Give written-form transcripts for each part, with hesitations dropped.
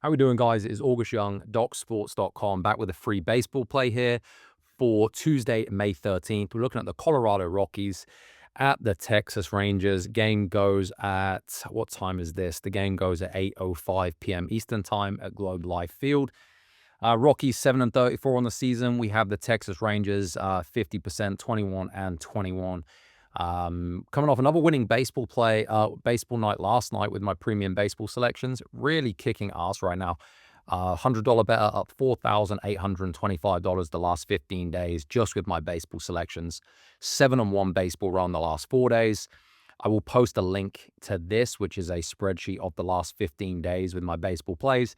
How we doing, guys? It is August Young, DocSports.com, back with a free baseball play here for Tuesday, May 13th. We're looking at the Colorado Rockies at the Texas Rangers. Game goes at, what time is this? The game goes at 8:05 p.m. Eastern Time at Globe Life Field. Rockies 7-34 on the season. We have the Texas Rangers 50%, 21-21. Coming off another winning baseball baseball night last night with my premium baseball selections, really kicking ass right now. $100 better up $4,825 the last 15 days just with my baseball selections. 7-1 baseball run the last 4 days. I will post a link to this, which is a spreadsheet of the last 15 days with my baseball plays.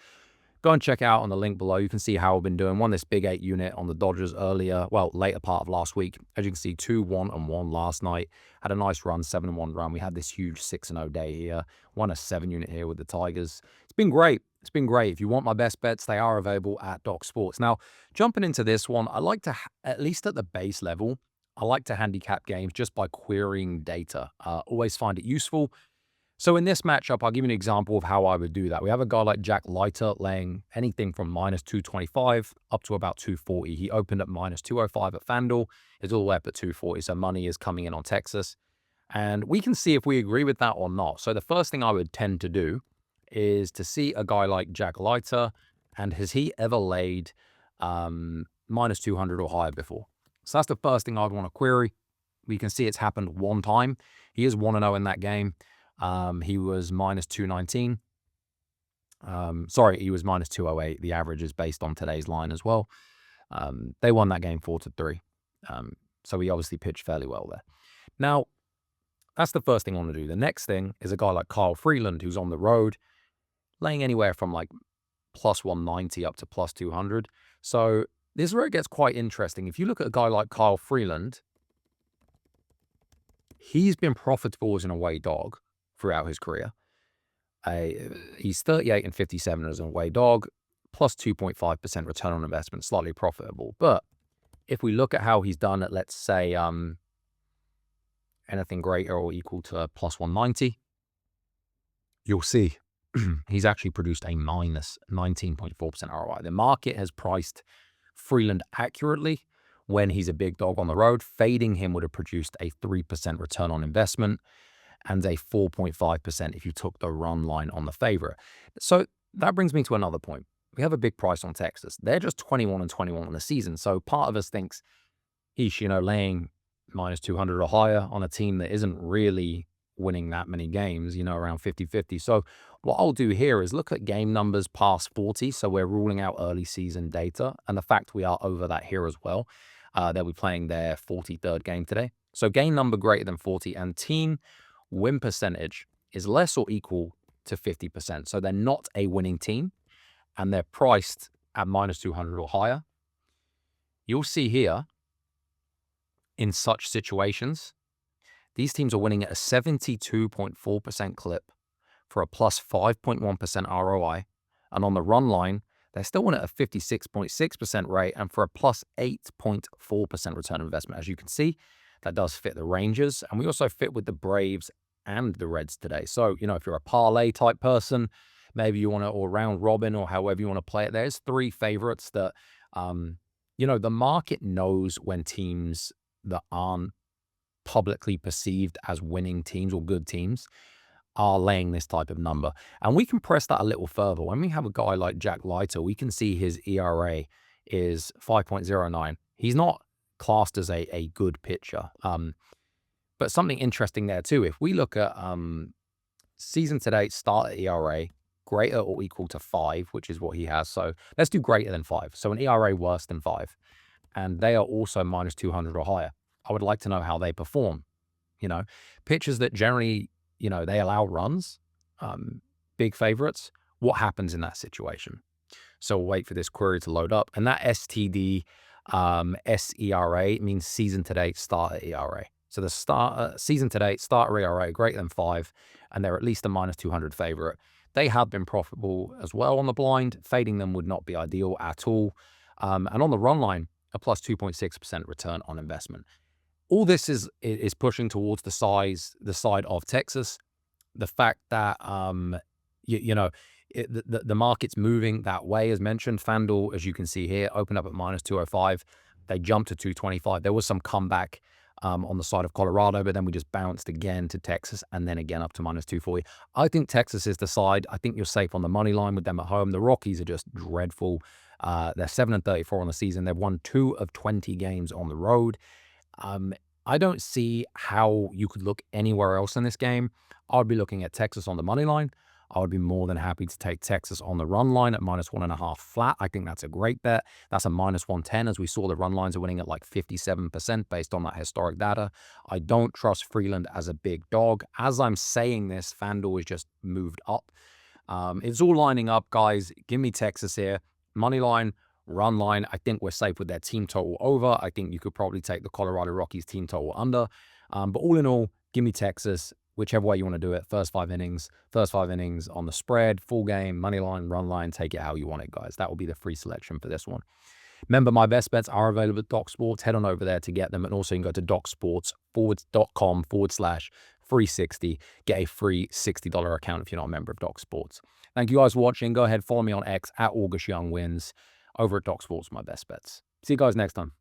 Go and check out on the link below. You can see how I've been doing. Won this big 8 unit on the Dodgers later part of last week. As you can see, 2-1-1 last night. Had a nice run, 7-1 run. We had this huge 6-0 day here. Won a 7 unit here with the Tigers. It's been great. It's been great. If you want my best bets, they are available at Doc Sports. Now, jumping into this one, I like to, at least at the base level, I like to handicap games just by querying data. Always find it useful. So in this matchup, I'll give you an example of how I would do that. We have a guy like Jack Leiter laying anything from -225 up to about 240. He opened at -205 at FanDuel. It's all the way up at 240, so money is coming in on Texas. And we can see if we agree with that or not. So the first thing I would tend to do is to see a guy like Jack Leiter, and has he ever laid -200 or higher before? So that's the first thing I'd want to query. We can see it's happened one time. He is 1-0 in that game. He was -219. He was -208. The average is based on today's line as well. They won that game 4-3. So he obviously pitched fairly well there. Now, that's the first thing I want to do. The next thing is a guy like Kyle Freeland, who's on the road, laying anywhere from like +190 up to +200. So this is where it gets quite interesting. If you look at a guy like Kyle Freeland, he's been profitable as an away dog throughout his career. He's 38-57 as an away dog, plus 2.5% return on investment, slightly profitable. But if we look at how he's done at, let's say, anything greater or equal to +190, you'll see he's actually produced a -19.4% ROI. The market has priced Freeland accurately when he's a big dog on the road. Fading him would have produced a 3% return on investment and a 4.5% if you took the run line on the favorite. So that brings me to another point. We have a big price on Texas. They're just 21-21 on the season. So part of us thinks, laying -200 or higher on a team that isn't really winning that many games, around 50-50. So what I'll do here is look at game numbers past 40. So we're ruling out early season data and the fact we are over that here as well. They'll be playing their 43rd game today. So game number greater than 40 and team win percentage is less or equal to 50%. So they're not a winning team and they're priced at -200 or higher. You'll see here in such situations, these teams are winning at a 72.4% clip for a plus 5.1% ROI. And on the run line, they're still winning at a 56.6% rate and for a plus 8.4% return on investment. As you can see, that does fit the Rangers. And we also fit with the Braves and the Reds today. So, if you're a parlay type person, maybe you want to, or round robin or however you want to play it, there's 3 favorites that, the market knows when teams that aren't publicly perceived as winning teams or good teams are laying this type of number. And we can press that a little further. When we have a guy like Jack Leiter, we can see his ERA is 5.09. He's not classed as a good pitcher. But something interesting there too, if we look at season to date start ERA, greater or equal to 5, which is what he has. So let's do greater than 5. So an ERA worse than 5. And they are also -200 or higher. I would like to know how they perform. Pitchers that generally, they allow runs, big favorites, what happens in that situation? So we'll wait for this query to load up. And that STD, SERA means season to date starter ERA. So the season to date starter ERA greater than 5, and they're at least a -200 favorite. They have been profitable as well on the blind. Fading them would not be ideal at all. And on the run line, a plus 2.6% return on investment. All this is pushing towards the side of Texas. The fact that, The market's moving that way, as mentioned. FanDuel, as you can see here, opened up at minus 205. They jumped to 225. There was some comeback on the side of Colorado, but then we just bounced again to Texas and then again up to minus 240. I think Texas is the side. I think you're safe on the money line with them at home. The Rockies are just dreadful. They're 7-34 on the season. They've won 2 of 20 games on the road. I don't see how you could look anywhere else in this game. I would be looking at Texas on the money line. I would be more than happy to take Texas on the run line at minus 1.5 flat. I think that's a great bet. That's a minus 110, as we saw the run lines are winning at like 57% based on that historic data. I don't trust Freeland as a big dog. As I'm saying this, FanDuel has just moved up. It's all lining up, guys. Give me Texas here. Money line, run line. I think we're safe with their team total over. I think you could probably take the Colorado Rockies team total under. But all in all, give me Texas, whichever way you want to do it. First five innings on the spread, full game, money line, run line. Take it how you want it, guys. That will be the free selection for this one. Remember, my best bets are available at Doc Sports. Head on over there to get them. And also you can go to docsports.com/free60. Get a free $60 account if you're not a member of Doc Sports. Thank you guys for watching. Go ahead, follow me on X at August Young Wins. Over at Doc Sports, my best bets. See you guys next time.